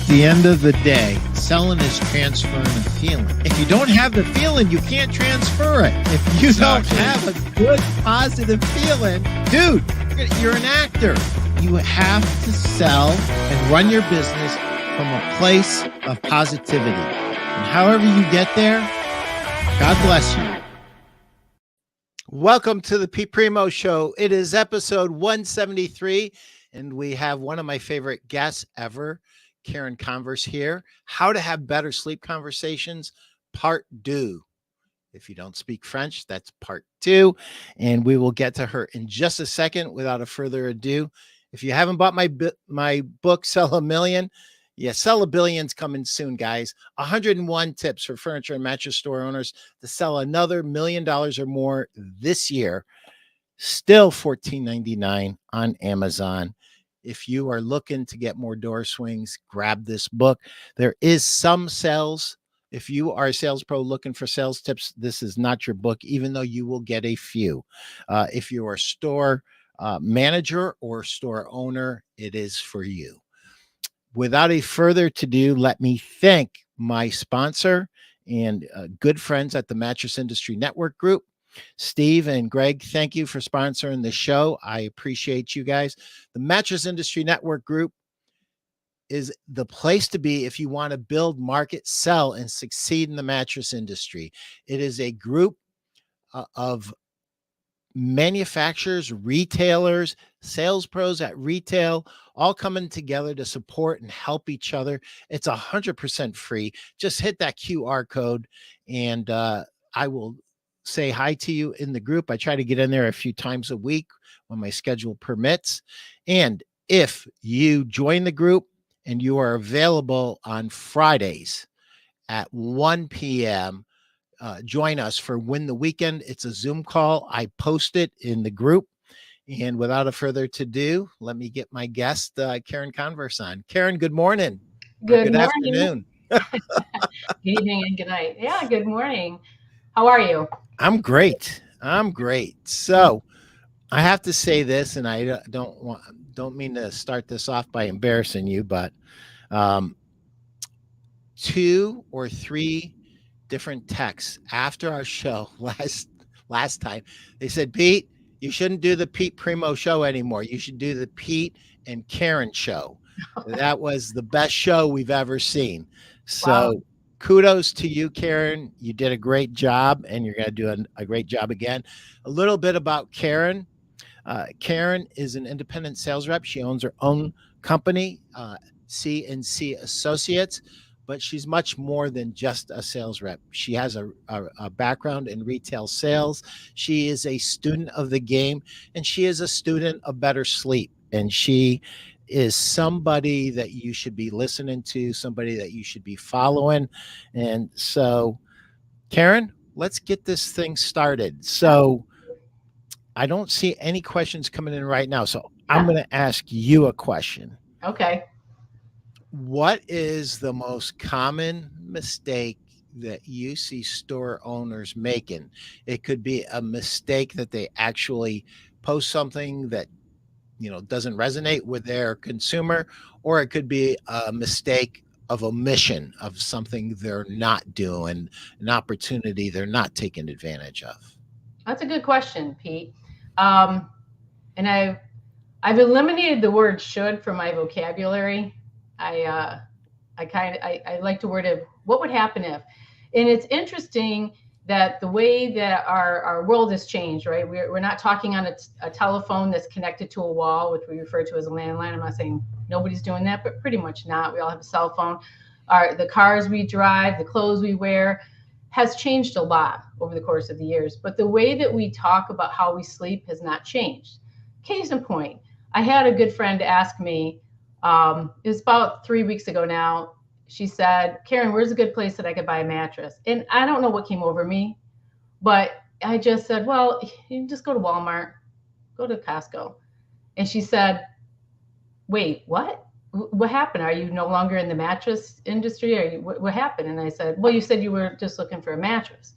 the end of the day, selling is transferring a feeling. If you don't have the feeling, you can't transfer it. If you don't have a good, positive feeling, dude, you're an actor. You have to sell and run your business from a place of positivity. And however you get there, God bless you. Welcome to the Primeau Show. It is episode 173, and we have one of my favorite guests ever, Karen Converse here. How to have better sleep conversations, part Deux. If you don't speak French, that's part 2. And we will get to her in just a second. Without a further ado, if you haven't bought my book, Sell a Million, Sell a Billion's coming soon, guys. 101 tips for furniture and mattress store owners to sell another $1 million or more this year. Still $14.99 on Amazon. If you are looking to get more door swings, grab this book. There is some sales. If you are a sales pro looking for sales tips, this is not your book, even though you will get a few. If you are a store manager or store owner, it is for you. Without a further ado, let me thank my sponsor and good friends at the Mattress Industry Network group. Steve and Greg, thank you for sponsoring the show. I appreciate you guys. The Mattress Industry Network group is the place to be if you want to build, market, sell, and succeed in the mattress industry. It is a group of manufacturers, retailers, sales pros at retail, all coming together to support and help each other. It's 100% free. Just hit that QR code and I will say hi to you in the group. I try to get in there a few times a week when my schedule permits. And if you join the group and you are available on Fridays at 1 p.m., join us for Win the Weekend. It's a Zoom call. I post it in the group. And without a further ado, let me get my guest, Karen Converse, on. Karen, good morning. Good morning. Afternoon. Good evening and good night. Yeah, good morning. How are you? I'm great. So I have to say this, and I don't mean to start this off by embarrassing you, but 2 or 3 different texts after our show last time. They said, Pete, you shouldn't do the Pete Primeau show anymore. You should do the Pete and Karen show. That was the best show we've ever seen. So wow. Kudos to you, Karen. You did a great job, and you're going to do a great job again. A little bit about Karen. Karen is an independent sales rep. She owns her own company, C&C Associates, but she's much more than just a sales rep. She has a background in retail sales. She is a student of the game, and she is a student of better sleep. And she is somebody that you should be listening to, somebody that you should be following. And so, Karen, let's get this thing started. So I don't see any questions coming in right now. So I'm going to ask you a question. Okay. What is the most common mistake that you see store owners making? It could be a mistake that they actually post something that doesn't resonate with their consumer, or it could be a mistake of omission of something they're not doing, an opportunity they're not taking advantage of. That's a good question, Pete. And I've eliminated the word should from my vocabulary. I like the word of what would happen if. And it's interesting that the way that our world has changed, right? We're not talking on a telephone that's connected to a wall, which we refer to as a landline. I'm not saying nobody's doing that, but pretty much not. We all have a cell phone. The cars we drive, the clothes we wear has changed a lot over the course of the years. But the way that we talk about how we sleep has not changed. Case in point, I had a good friend ask me, it was about 3 weeks ago now. She said, Karen, where's a good place that I could buy a mattress? And I don't know what came over me, but I just said, well, you can just go to Walmart, go to Costco. And she said, wait, what? What happened? Are you no longer in the mattress industry? What happened? And I said, well, you said you were just looking for a mattress.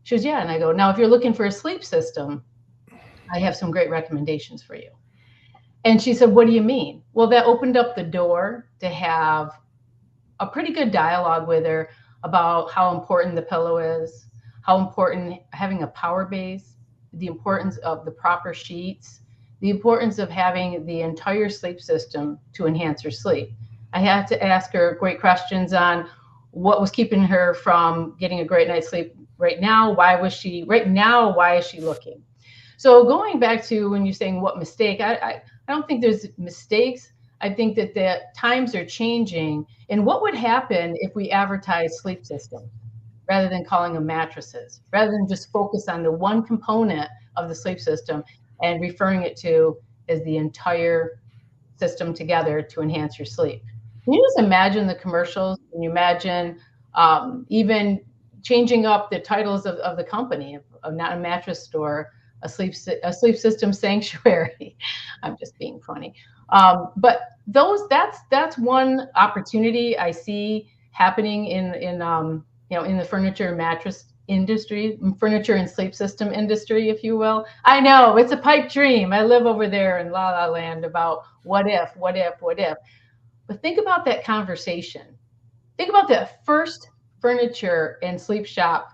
She goes, yeah. And I go, now, if you're looking for a sleep system, I have some great recommendations for you. And she said, what do you mean? Well, that opened up the door to have a pretty good dialogue with her about how important the pillow is, how important having a power base, the importance of the proper sheets, the importance of having the entire sleep system to enhance her sleep. I had to ask her great questions on what was keeping her from getting a great night's sleep right now. Why is she looking? So going back to when you're saying what mistake, I don't think there's mistakes. I think that the times are changing. And what would happen if we advertise sleep systems rather than calling them mattresses, rather than just focus on the one component of the sleep system and referring it to as the entire system together to enhance your sleep? Can you just imagine the commercials? Can you imagine even changing up the titles of the company, of not a mattress store, a sleep system sanctuary? I'm just being funny. But that's one opportunity I see happening in the furniture and mattress industry, furniture and sleep system industry, if you will. I know it's a pipe dream. I live over there in La La Land about what if. But think about that conversation. Think about that first furniture and sleep shop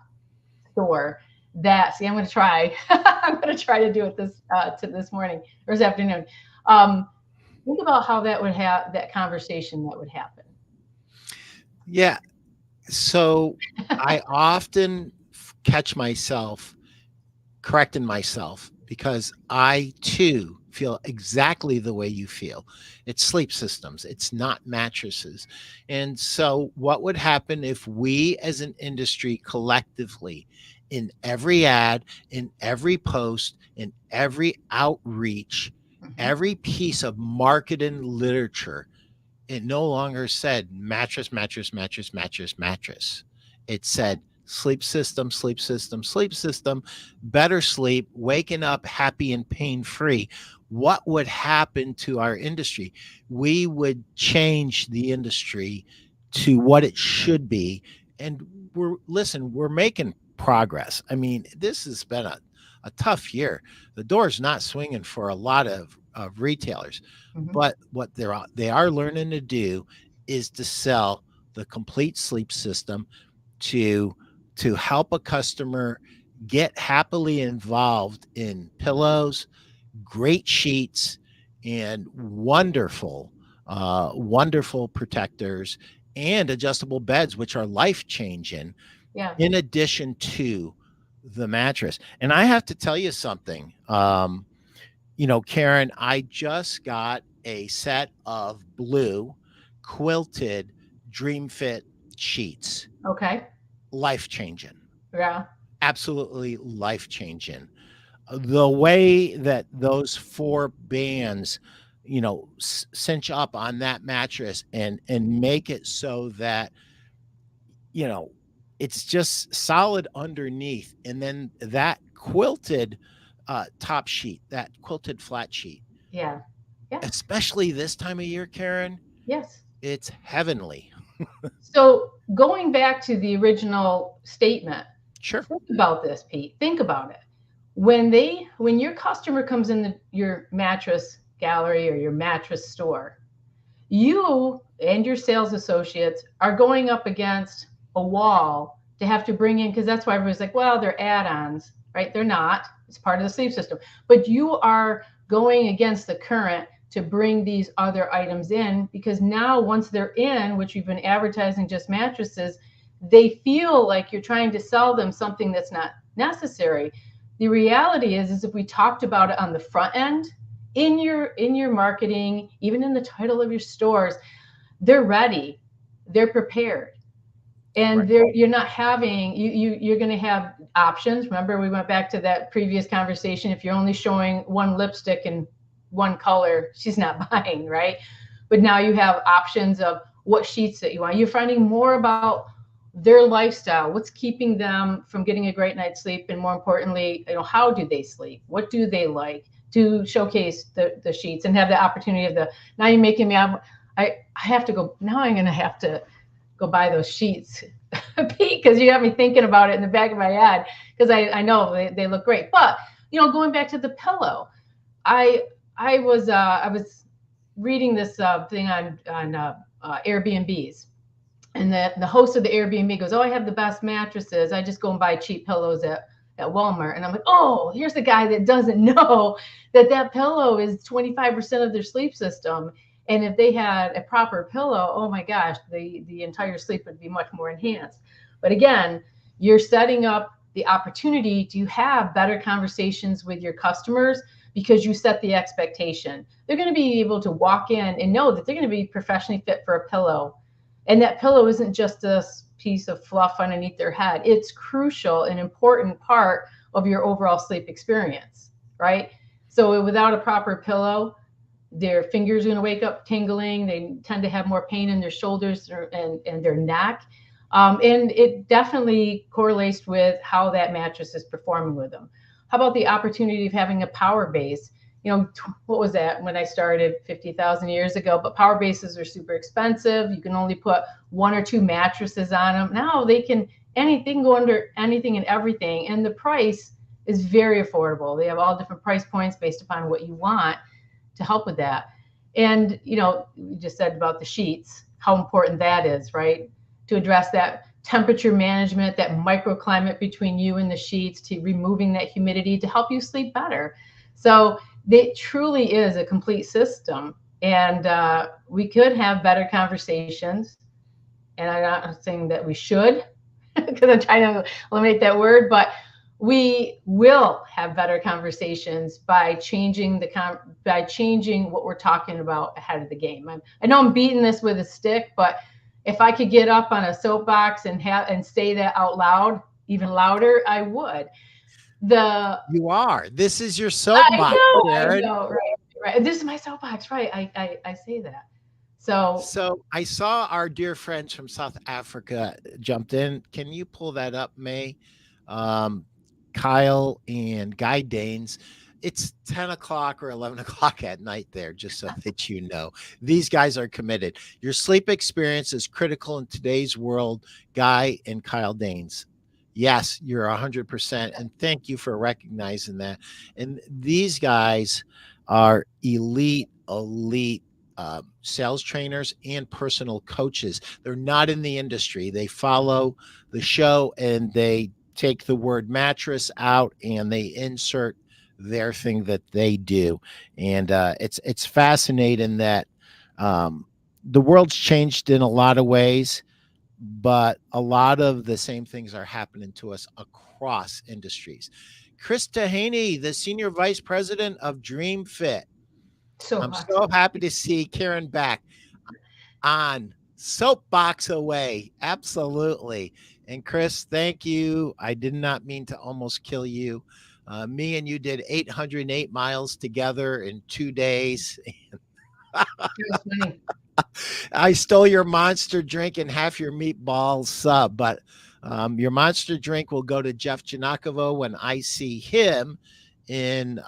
store I'm going to try. I'm going to try to do it this morning or this afternoon. Think about how that would have that conversation that would happen. Yeah. So I often catch myself correcting myself because I too feel exactly the way you feel. It's sleep systems, it's not mattresses. And so, what would happen if we as an industry collectively, in every ad, in every post, in every outreach, every piece of marketing literature, it no longer said mattress, mattress, mattress, mattress, mattress. It said sleep system, sleep system, sleep system, better sleep, waking up happy and pain free. What would happen to our industry? We would change the industry to what it should be. And we're making progress. I mean, this has been a tough year. The door's not swinging for a lot of retailers. But what they are learning to do is to sell the complete sleep system to help a customer get happily involved in pillows, great sheets, and wonderful protectors and adjustable beds, which are life changing. Yeah. In addition to the mattress, and I have to tell you something. Karen, I just got a set of blue quilted Dream Fit sheets. Okay. Life changing. Yeah. Absolutely life changing. The way that those 4 bands, cinch up on that mattress and make it so that, it's just solid underneath. And then that quilted top sheet, that quilted flat sheet. Yeah. Yeah. Especially this time of year, Karen. Yes. It's heavenly. So going back to the original statement, Sure. think about this, Pete. Think about it. When your customer comes in your mattress gallery or your mattress store, you and your sales associates are going up against a wall to have to bring in, because that's why everybody's like, well, they're add-ons, right? They're not. It's part of the sleep system. But you are going against the current to bring these other items in, because now once they're in, which you've been advertising just mattresses, they feel like you're trying to sell them something that's not necessary. The reality is if we talked about it on the front end, in your marketing, even in the title of your stores, they're ready, they're prepared. And Right. you're not having, you're going to have options. Remember, we went back to that previous conversation. If you're only showing one lipstick and one color, she's not buying, right? But now you have options of what sheets that you want. You're finding more about their lifestyle, what's keeping them from getting a great night's sleep, and more importantly, how do they sleep? What do they like? To showcase the sheets and have the opportunity of now you're making me, I have to go, now I'm going to have to go buy those sheets, Pete, because you have me thinking about it in the back of my head, because I know they look great. But, going back to the pillow, I was reading this thing on Airbnbs, And the host of the Airbnb goes, "Oh, I have the best mattresses. I just go and buy cheap pillows at Walmart." And I'm like, "Oh, here's a guy that doesn't know that pillow is 25% of their sleep system. And if they had a proper pillow, oh my gosh, the entire sleep would be much more enhanced." But again, you're setting up the opportunity to have better conversations with your customers because you set the expectation. They're going to be able to walk in and know that they're going to be professionally fit for a pillow. And that pillow isn't just a piece of fluff underneath their head. It's crucial and important part of your overall sleep experience, right? So without a proper pillow, their fingers are going to wake up tingling. They tend to have more pain in their shoulders and their neck. And it definitely correlates with how that mattress is performing with them. How about the opportunity of having a power base? You know, what was that when I started 50,000 years ago? But power bases are super expensive. You can only put 1 or 2 mattresses on them. Now they can, anything go under anything and everything. And the price is very affordable. They have all different price points based upon what you want to help with that. And, you know, you just said about the sheets, how important that is, right? To address that temperature management, that microclimate between you and the sheets, to removing that humidity to help you sleep better. So it truly is a complete system. And we could have better conversations. And I'm not saying that we should, because I'm trying to eliminate that word, but we will have better conversations by changing what we're talking about ahead of the game. I know I'm beating this with a stick, but if I could get up on a soapbox and say that out loud, even louder, I would. You are. This is your soapbox, Karen. I know, right. This is my soapbox, right? I say that. So I saw our dear friends from South Africa jumped in. Can you pull that up, May? Kyle and Guy Danes. It's 10 o'clock or 11 o'clock at night there, just so that you know. These guys are committed. Your sleep experience is critical in today's world, Guy and Kyle Danes. Yes, you're 100%. And thank you for recognizing that. And these guys are elite sales trainers and personal coaches. They're not in the industry. They follow the show and they take the word mattress out and they insert their thing that they do. And it's fascinating that the world's changed in a lot of ways, but a lot of the same things are happening to us across industries. Chris Tahaney, the Senior Vice President of Dream Fit. I'm so happy to see Karen back on Soapbox Away. Absolutely. And Chris, thank you. I did not mean to almost kill you. Me and you did 808 miles together in 2 days. I stole your monster drink and half your meatball sub, but your monster drink will go to Jeff Janakovo when I see him in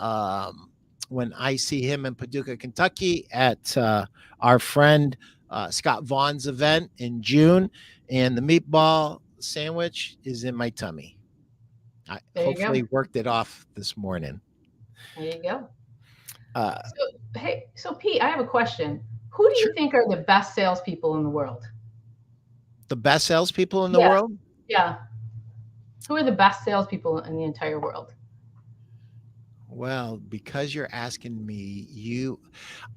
Paducah, Kentucky at our friend Scott Vaughn's event in June, and the meatball sandwich is in my tummy. I hopefully worked it off this morning. There you go. So Pete, I have a question. Who do you think are the best salespeople in the world? The best salespeople in the world? Yeah. Who are the best salespeople in the entire world? Well, because you're asking me,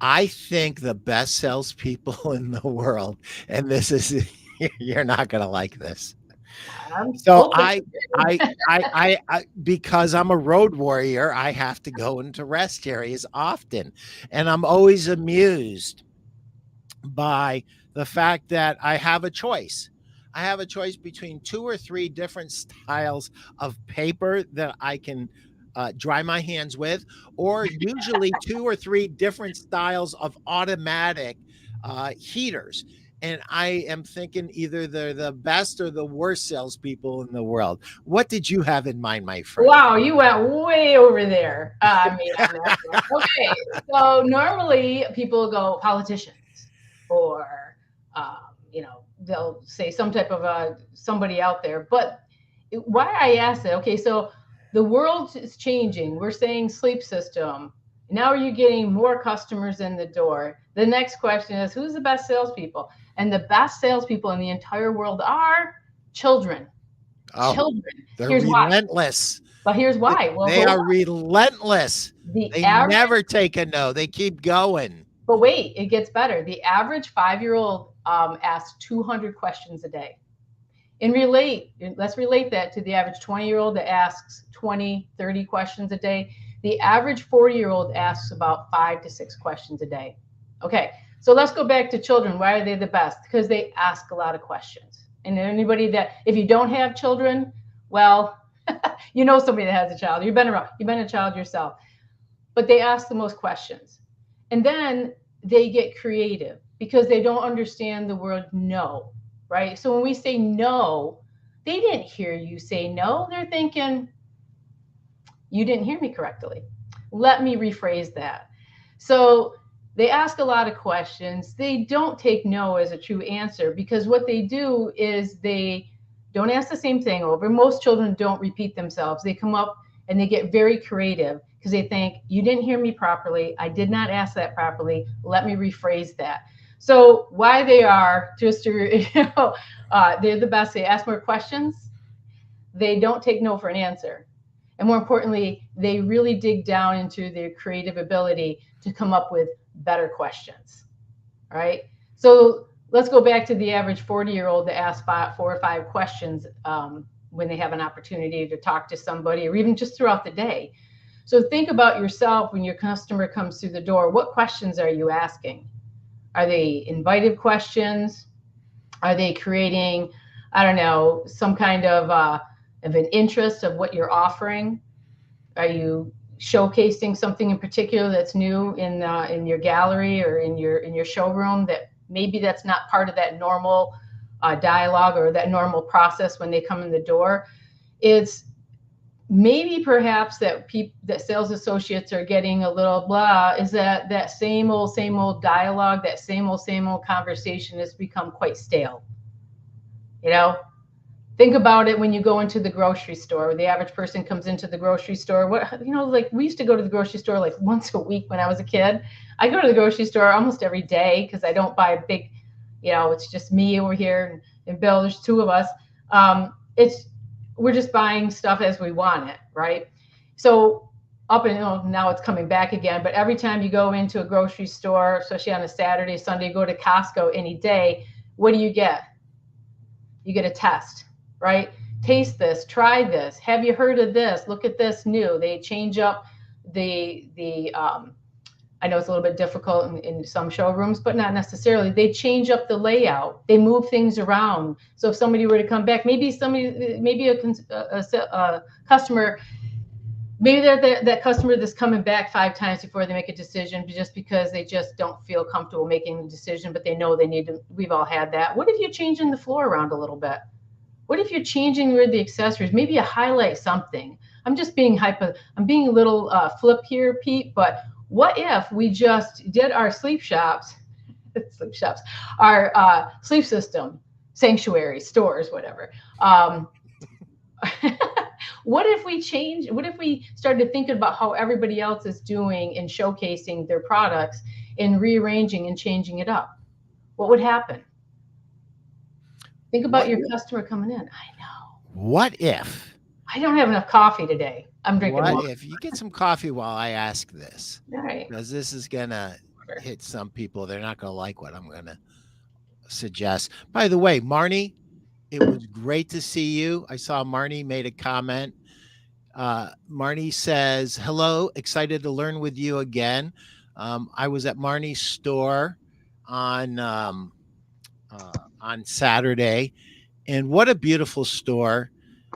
I think the best salespeople in the world, and this is, you're not going to like this. So I, because I'm a road warrior, I have to go into rest areas often. And I'm always amused by the fact that I have a choice. I have a choice between 2 or 3 different styles of paper that I can dry my hands with, or usually 2 or 3 different styles of automatic heaters. And I am thinking either they're the best or the worst salespeople in the world. What did you have in mind, my friend? Wow, you went way over there. Okay, so normally people go politicians, or they'll say some type of somebody out there. But why I asked it? Okay, so the world is changing. We're saying sleep system. Now you're getting more customers in the door. The next question is, who's the best salespeople? And the best salespeople in the entire world are children. Oh, Children. they're Here's why. relentless. But here's why. Well, They hold are on. relentless. The They average, never take a no. They keep going. but wait, it gets better. The average 5-year-old asks 200 questions a day. Let's relate that to the average 20-year-old that asks 20, 30 questions a day. The average 40-year-old asks about 5 to 6 questions a day. Okay, so let's go back to children. Why are they the best? Because they ask a lot of questions. And anybody that, if you don't have children, well, you know somebody that has a child. You've been a child yourself. But they ask the most questions. And then they get creative because they don't understand the word no, right? So when we say no, they didn't hear you say no. They're thinking, you didn't hear me correctly. Let me rephrase that. So they ask a lot of questions. They don't take no as a true answer because what they do is they don't ask the same thing over. Most children don't repeat themselves. They come up and they get very creative because they think, you didn't hear me properly. I did not ask that properly. Let me rephrase that. So why they are, just to, they're the best. They ask more questions. They don't take no for an answer. And more importantly, they really dig down into their creative ability to come up with better questions. All right. So let's go back to the average 40-year-old that asks 4 or 5 questions when they have an opportunity to talk to somebody or even just throughout the day. So think about yourself when your customer comes through the door. What questions are you asking? Are they invitive questions? Are they creating, I don't know, some kind of an interest of what you're offering? Are you showcasing something in particular that's new in your gallery or in your showroom that maybe that's not part of that normal dialogue or that normal process when they come in the door? It's maybe perhaps that sales associates are getting a little blah, is that same old dialogue, that same old conversation has become quite stale. You know, think about it when you go into the grocery store. The average person comes into the grocery store. Like we used to go to the grocery store like once a week when I was a kid. I go to the grocery store almost every day because I don't buy a big, it's just me over here and Bill. There's 2 of us. We're just buying stuff as we want it, right? So now it's coming back again. But every time you go into a grocery store, especially on a Saturday, Sunday, go to Costco any day, what do you get? You get a test, right? Taste this, try this. Have you heard of this? Look at this new. They change up the I know it's a little bit difficult in some showrooms, but not necessarily. They change up the layout. They move things around. So if somebody were to come back, maybe a customer, maybe that customer that's coming back 5 times before they make a decision just because they just don't feel comfortable making a decision, but they know they need to. We've all had that. What if you're changing the floor around a little bit? What if you're changing where the accessories? Maybe you highlight something. I'm just being I'm being a little flip here, Pete, but what if we just did our sleep shops, our sleep system, sanctuary, stores, whatever. What if we started thinking about how everybody else is doing and showcasing their products and rearranging and changing it up? What would happen? Think about your customer coming in. I know. What if? I don't have enough coffee today. I'm drinking What water. if you get some coffee while I ask this? All right. Because this is going to hit some people. They're not going to like what I'm going to suggest. By the way, Marnie, it was great to see you. I saw Marnie made a comment. Marnie says, hello, excited to learn with you again. I was at Marnie's store on Saturday, and what a beautiful store.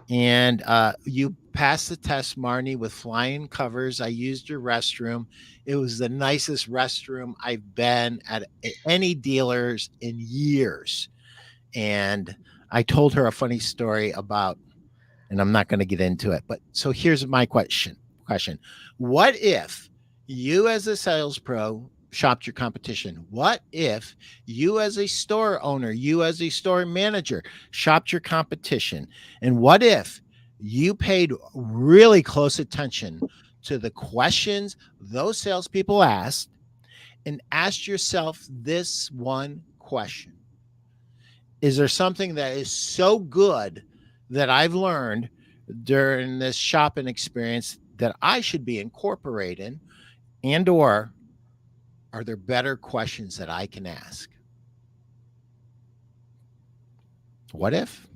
And you passed the test, Marnie, with flying covers. I used your restroom. It was the nicest restroom I've been at any dealers in years. And I told her a funny story about, and I'm not going to get into it, but so here's my question. What if you as a sales pro shopped your competition? What if you as a store owner, you as a store manager shopped your competition? And what if you paid really close attention to the questions those salespeople asked and ask yourself this one question. Is there something that is so good that I've learned during this shopping experience that I should be incorporating, and or are there better questions that I can ask? What if?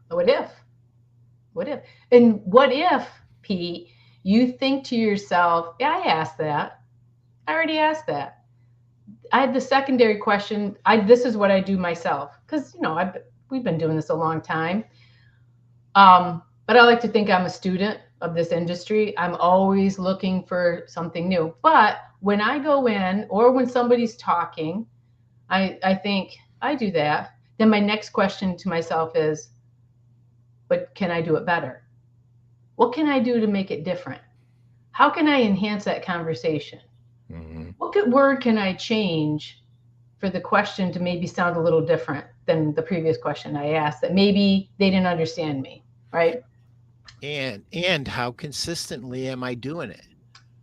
What if? What if? And what if, Pete, you think to yourself, yeah, I asked that. I already asked that. I had the secondary question. This is what I do myself because we've been doing this a long time. But I like to think I'm a student of this industry. I'm always looking for something new. But when I go in or when somebody's talking, I think I do that. Then my next question to myself is, but can I do it better? What can I do to make it different? How can I enhance that conversation? Mm-hmm. What good word can I change for the question to maybe sound a little different than the previous question I asked that maybe they didn't understand me, right? And how consistently am I doing it?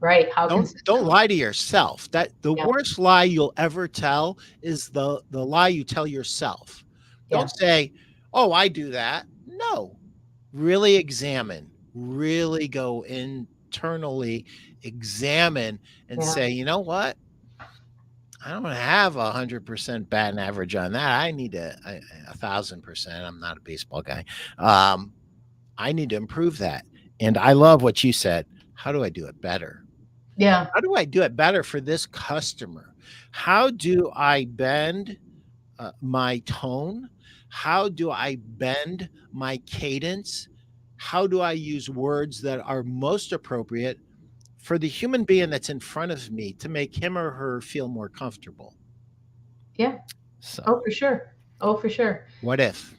Right. How Don't consistently. lie to yourself. That the Yeah. worst lie you'll ever tell is the lie you tell yourself. Yeah. Don't say, "Oh, I do that." No. Really examine. Really go internally, examine and Yeah. say, "You know what? I don't have 100% batting average on that. I need 1,000%. I'm not a baseball guy. I need to improve that." And I love what you said. How do I do it better? Yeah. How do I do it better for this customer? How do I bend my tone? How do I bend my cadence? How do I use words that are most appropriate for the human being that's in front of me to make him or her feel more comfortable? Yeah. So, Oh, for sure. Oh, for sure. what if?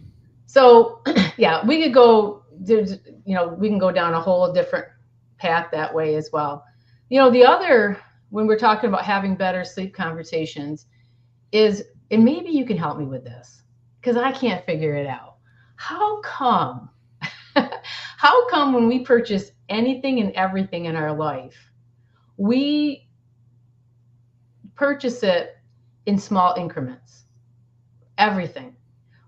So, yeah, we could go, we can go down a whole different path that way as well. The other, when we're talking about having better sleep conversations, is, and maybe you can help me with this because I can't figure it out. How come, how come when we purchase anything and everything in our life, we purchase it in small increments? Everything.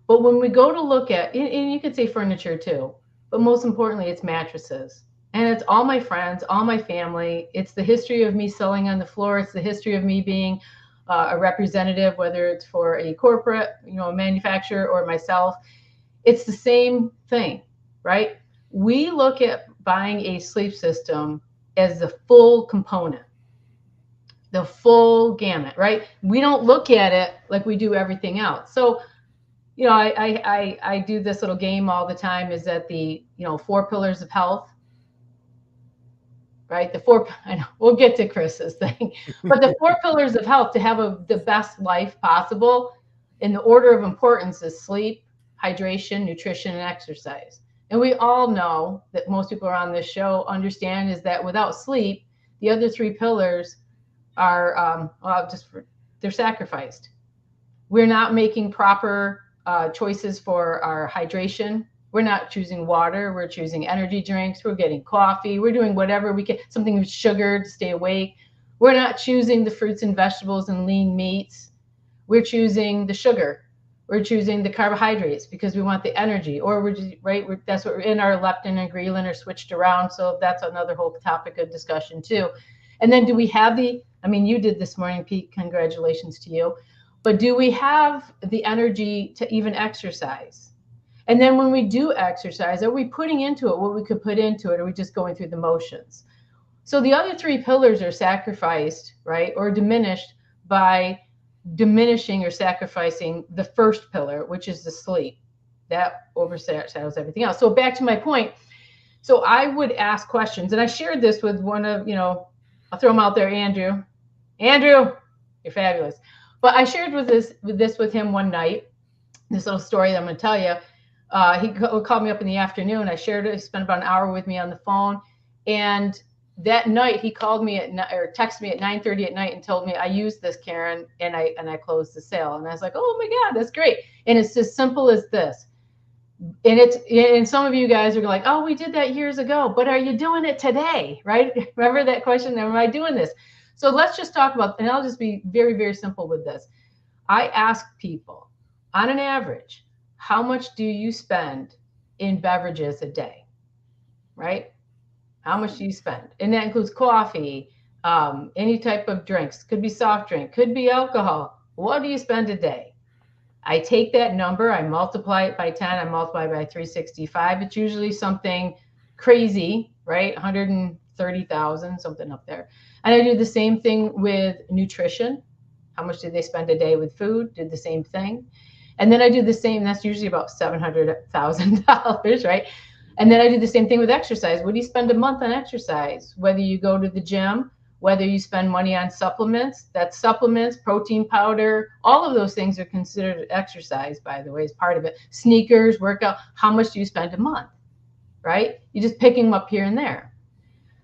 But when we go to look at, and you could say furniture too, but most importantly, it's mattresses. And it's all my friends, all my family. It's the history of me selling on the floor. It's the history of me being a representative, whether it's for a corporate, a manufacturer or myself. It's the same thing, right? We look at buying a sleep system as the full component, the full gamut, right? We don't look at it like we do everything else. So I do this little game all the time. Is that the 4 pillars of health, right? I know we'll get to Chris's thing, but the 4 pillars of health to have the best life possible, in the order of importance, is sleep, hydration, nutrition, and exercise. And we all know that most people on this show understand is that without sleep, the other 3 pillars are they're sacrificed. We're not making proper choices for our hydration. We're not choosing water. We're choosing energy drinks. We're getting coffee. We're doing whatever we can, something with sugar to stay awake. We're not choosing the fruits and vegetables and lean meats. We're choosing the sugar. We're choosing the carbohydrates because we want the energy, or we're just, right. That's what we're in. Our leptin and ghrelin are switched around. So that's another whole topic of discussion too. And then do we have you did this morning, Pete, congratulations to you. But do we have the energy to even exercise? And then when we do exercise, are we putting into it what we could put into it? Or are we just going through the motions? So the other 3 pillars are sacrificed, right? Or diminished by diminishing or sacrificing the first pillar, which is the sleep. That overshadows everything else. So back to my point. So I would ask questions, and I shared this with one of, I'll throw them out there, Andrew. Andrew, you're fabulous. But I shared this with him one night, this little story that I'm going to tell you. He called me up in the afternoon. I shared it. He spent about an hour with me on the phone. And that night he called me or texted me at 9:30 at night and told me, I used this, Karen, and I closed the sale. And I was like, oh my God, that's great. And it's as simple as this. and some of you guys are like, oh, we did that years ago, but are you doing it today? Right? Remember that question? Am I doing this? So let's just talk about, and I'll just be very, very simple with this. I ask people on an average, how much do you spend in beverages a day? Right? How much do you spend? And that includes coffee, any type of drinks, could be soft drink, could be alcohol. What do you spend a day? I take that number, I multiply it by 10, I multiply it by 365. It's usually something crazy, right? 130,000, something up there. And I do the same thing with nutrition. How much do they spend a day with food? Did the same thing. And then I do the same, that's usually about $700,000, right? And then I do the same thing with exercise. What do you spend a month on exercise? Whether you go to the gym, whether you spend money on supplements, that's supplements, protein powder, all of those things are considered exercise, by the way, as part of it. Sneakers, workout, how much do you spend a month, right? You're just picking them up here and there.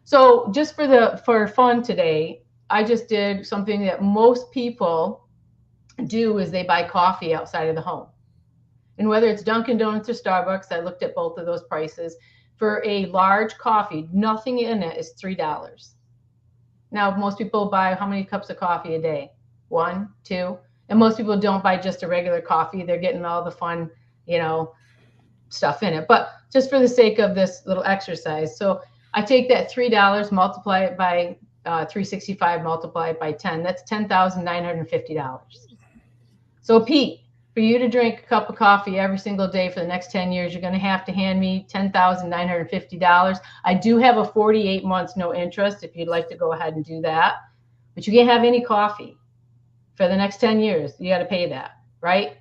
So just for fun today, I just did something that most people do is they buy coffee outside of the home. And whether it's Dunkin' Donuts or Starbucks, I looked at both of those prices. For a large coffee, nothing in it is $3. Now, most people buy how many cups of coffee a day? 1, 2. And most people don't buy just a regular coffee. They're getting all the fun, stuff in it. But just for the sake of this little exercise. So I take that $3, multiply it by 365, multiply it by 10. That's $10,950. So Pete, for you to drink a cup of coffee every single day for the next 10 years, you're going to have to hand me $10,950. I do have a 48 months no interest if you'd like to go ahead and do that. But you can't have any coffee for the next 10 years. You got to pay that, right?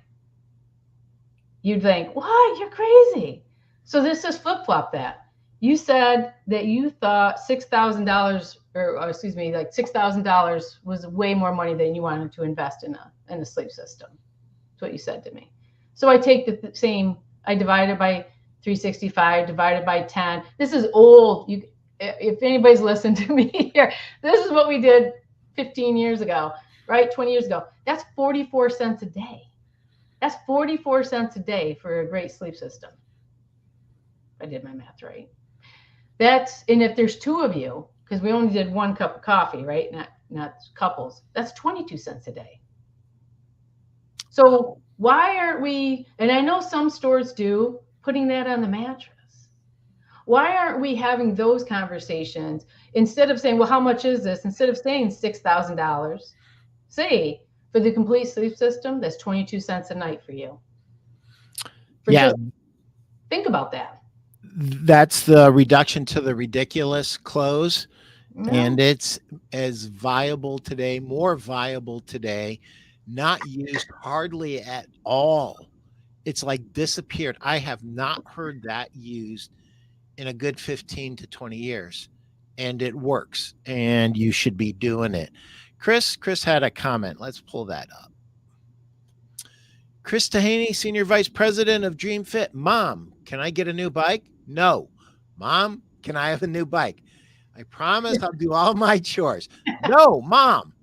You'd think, what? You're crazy. So this is flip-flop that. You said that you thought $6,000, or excuse me, like $6,000 was way more money than you wanted to invest in a sleep system. That's what you said to me. So I take the same, I divide it by 365, divided by 10. This is old. If anybody's listened to me here, this is what we did 15 years ago, right? 20 years ago. That's 44 cents a day. That's 44 cents a day for a great sleep system. I did my math right. And if there's two of you, because we only did 1 cup of coffee, right? Not couples. That's 22 cents a day. So why aren't we, and I know some stores do, putting that on the mattress? Why aren't we having those conversations instead of saying, well, how much is this? Instead of saying $6,000, say for the complete sleep system, that's 22 cents a night for you. Think about that. That's the reduction to the ridiculous close. Yeah. And it's as viable today, more viable today, not used hardly at all. It's like disappeared. I have not heard that used in a good 15 to 20 years, and it works, and you should be doing it. Chris had a comment. Let's pull that up. Chris Tahaney, Senior Vice President of Dream Fit. Mom, can I get a new bike? No. Mom, can I have a new bike? I promise I'll do all my chores. No, Mom,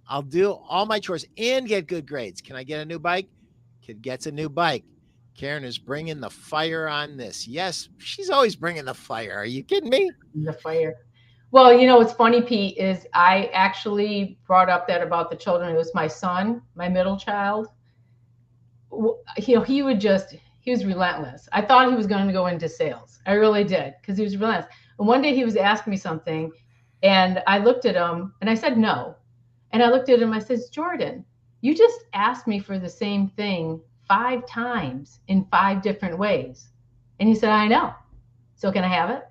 I'll do all my chores and get good grades. Can I get a new bike? Kid gets a new bike. Karen is bringing the fire on this. Yes, she's always bringing the fire. Are you kidding me? The fire. Well, what's funny, Pete, is I actually brought up that about the children. It was my son, my middle child. He was relentless. I thought he was going to go into sales. I really did, because he was relentless. And one day he was asking me something, and I looked at him and I said no. And I looked at him, I said, Jordan, you just asked me for the same thing 5 times in 5 different ways. And he said, I know. So can I have it?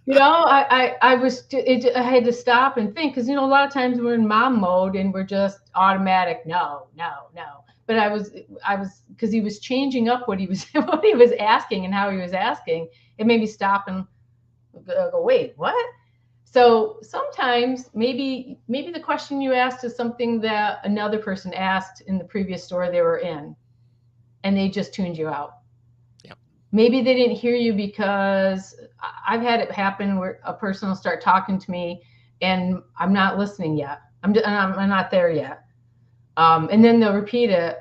I had to stop and think, because, a lot of times we're in mom mode and we're just automatic. No. But I was, because he was changing up what he was asking and how he was asking. It made me stop and go, wait, what? So sometimes maybe the question you asked is something that another person asked in the previous store they were in, and they just tuned you out. Yep. Maybe they didn't hear you, because I've had it happen where a person will start talking to me and I'm not listening yet. I'm not there yet. And then they'll repeat it.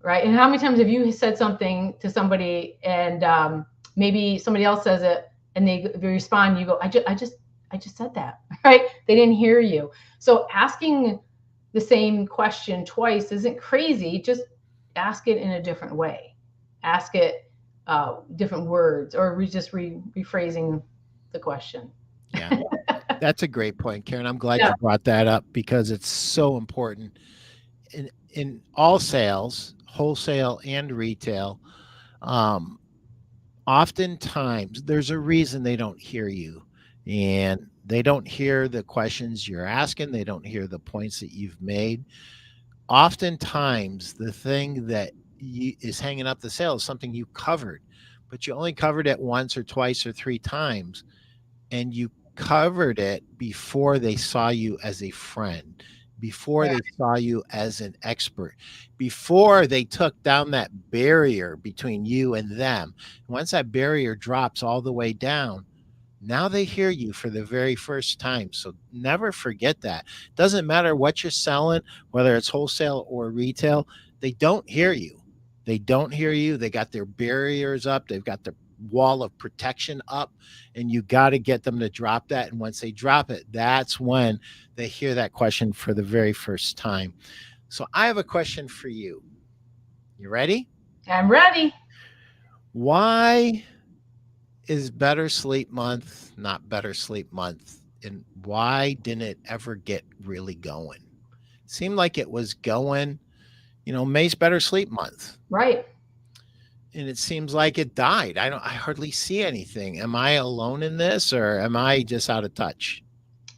right? And how many times have you said something to somebody and maybe somebody else says it and they respond, you go, I just said that, right? They didn't hear you. So asking the same question twice isn't crazy. Just ask it in a different way. Ask it different words, or rephrasing the question. Yeah, that's a great point, Karen. I'm glad Yeah. you brought that up because it's so important in all sales, wholesale and retail. Um, Oftentimes there's a reason they don't hear you, and they don't hear the questions you're asking. They don't hear the points that you've made. Oftentimes the thing that is hanging up the sale is something you covered, but you only covered it once or twice or three times, and you covered it before they saw you as a friend, before Yeah. they saw you as an expert, before they took down that barrier between you and them. Once that barrier drops all the way down, now they hear you for the very first time. So never forget that. Doesn't matter what you're selling, whether it's wholesale or retail, they don't hear you. They don't hear you. They got their barriers up, they've got their wall of protection up, and you got to get them to drop that. And once they drop it, that's when they hear that question for the very first time. So I have a question for you. You ready? I'm ready. Why is Better Sleep Month not Better Sleep Month? And why didn't it ever get really going? Seemed like it was going, May's Better Sleep Month. Right. And it seems like it died. I hardly see anything. Am I alone in this, or am I just out of touch?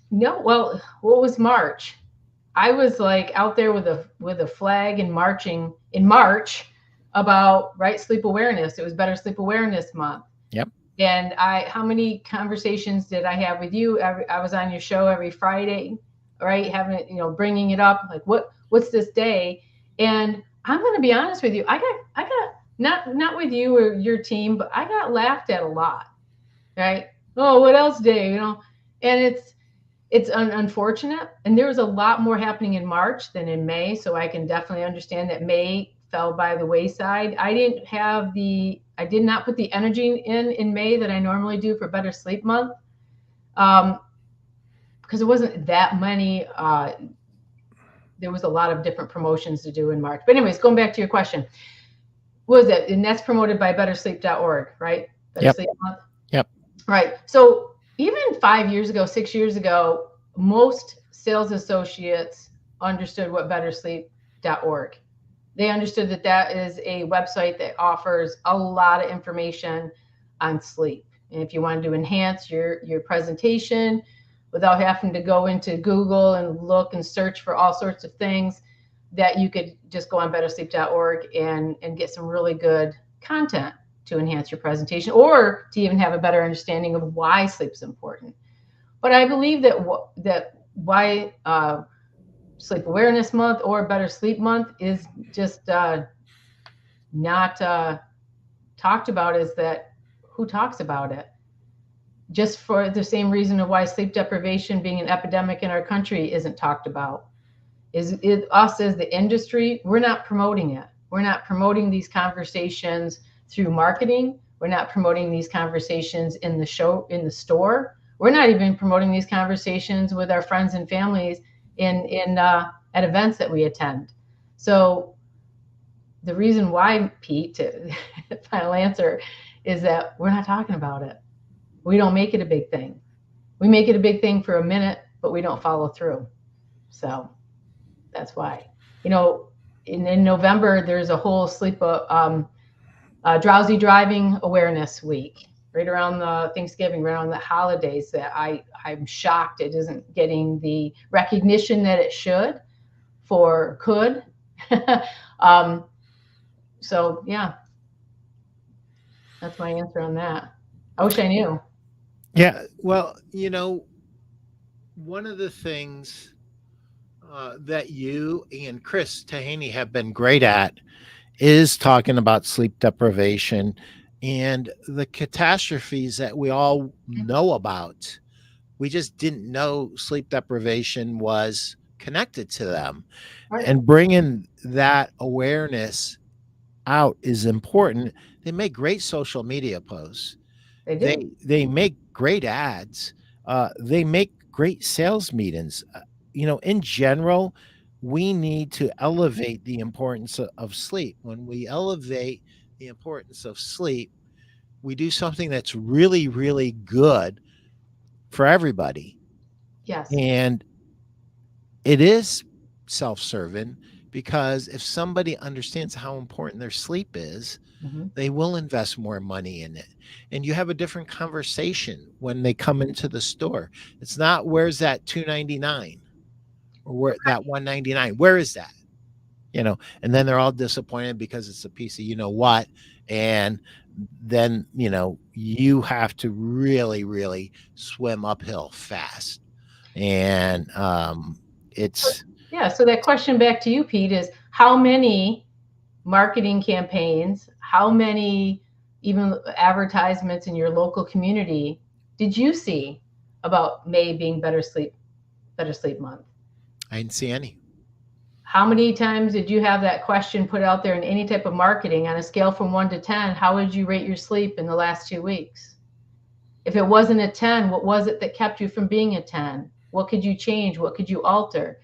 No, well, what was March? I was like out there with a flag and marching in March about right sleep awareness. It was Better Sleep Awareness Month. Yep. And how many conversations did I have with you? I was on your show every Friday, right? Having it, bringing it up, like what's this day? And I'm going to be honest with you. I got not with you or your team, but I got laughed at a lot, right? Oh, what else day? And it's unfortunate. And there was a lot more happening in March than in May. So I can definitely understand that May fell by the wayside. I did not put the energy in May that I normally do for Better Sleep Month. Because it wasn't that many. There was a lot of different promotions to do in March. But anyways, going back to your question, what was it? And that's promoted by bettersleep.org, right? Better Yep. Sleep Month. Yep. Right. So even 5 years ago, 6 years ago, most sales associates understood what bettersleep.org. They understood that is a website that offers a lot of information on sleep. And if you wanted to enhance your presentation without having to go into Google and look and search for all sorts of things, that you could just go on bettersleep.org and get some really good content to enhance your presentation, or to even have a better understanding of why sleep's important. But I believe that why Sleep Awareness Month or Better Sleep Month is just not talked about, is that who talks about it? Just for the same reason of why sleep deprivation being an epidemic in our country isn't talked about. Is it us as the industry? We're not promoting it. We're not promoting these conversations through marketing. We're not promoting these conversations in the store. We're not even promoting these conversations with our friends and families at events that we attend. So the reason why, Pete, to final answer, is that we're not talking about it. We don't make it a big thing. We make it a big thing for a minute, but we don't follow through. So that's why. In November, there's a whole drowsy driving awareness week right around the Thanksgiving, right around the holidays, that I'm shocked it isn't getting the recognition that it could. So yeah, that's my answer on that. I wish I knew. Yeah. Well, one of the things that you and Chris Tahaney have been great at is talking about sleep deprivation and the catastrophes that we all know about. We just didn't know sleep deprivation was connected to them. Right. And bringing that awareness out is important. They make great social media posts. They They do. they make great ads. They make great sales meetings. In general, we need to elevate the importance of sleep. When we elevate the importance of sleep, we do something that's really, really good for everybody. Yes. And it is self-serving because if somebody understands how important their sleep is, Hmm. they will invest more money in it. And you have a different conversation when they come into the store. It's not where's that 299 or where that 199. Where is that? And then they're all disappointed because it's a piece of what. And then, you have to really, really swim uphill fast. And it's Yeah. So that question back to you, Pete, is how many marketing campaigns, how many even advertisements in your local community did you see about May being better sleep month? I didn't see any. How many times did you have that question put out there in any type of marketing on a scale from 1 to 10? How would you rate your sleep in the last 2 weeks? If it wasn't a 10, what was it that kept you from being a 10? What could you change? What could you alter?